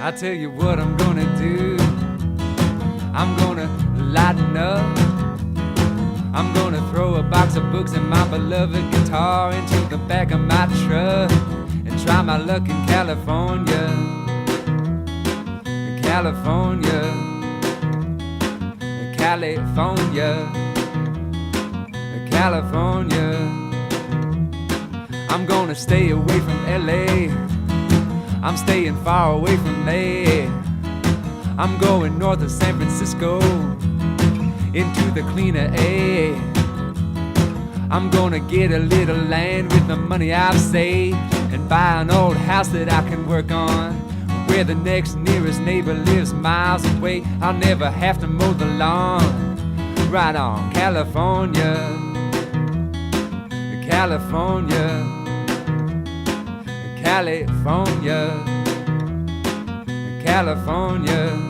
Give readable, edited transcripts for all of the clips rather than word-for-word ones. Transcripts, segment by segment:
I tell you what I'm gonna do. I'm gonna lighten up. I'm gonna throw a box of books and my beloved guitar into the back of my truck and try my luck in California. California. California. California. I'm gonna stay away from LA. I'm staying far away from there. I'm going north of San Francisco into the cleaner air. I'm gonna get a little land with the money I've saved and buy an old house that I can work on, where the next nearest neighbor lives miles away. I'll never have to mow the lawn. Right on, California. California. California. California.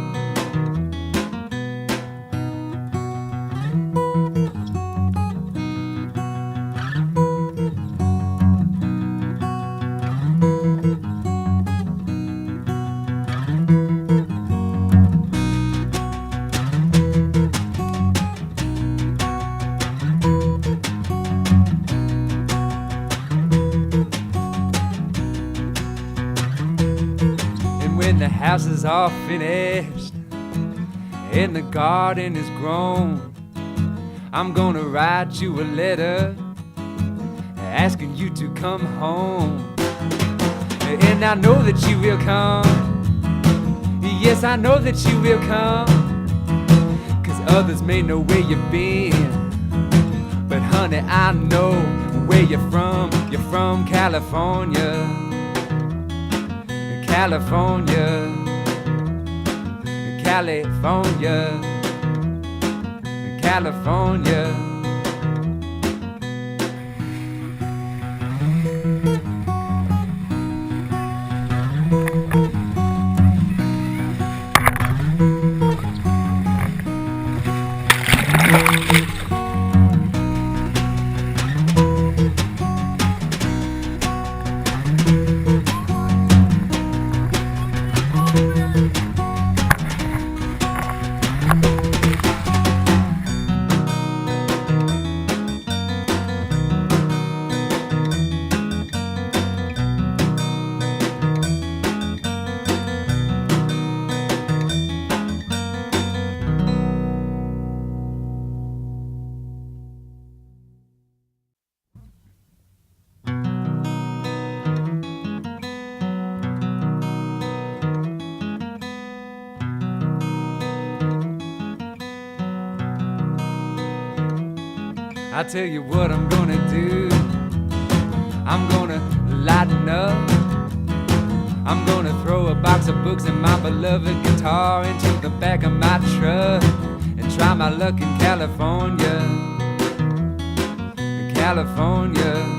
When the house is all finished and the garden is grown, I'm gonna write you a letter asking you to come home. And I know that you will come. Yes, I know that you will come, 'cause others may know where you've been, but honey, I know where you're from. You're from California. California, California, California. I tell you what I'm gonna do. I'm gonna lighten up. I'm gonna throw a box of books and my beloved guitar into the back of my truck and try my luck in California. California.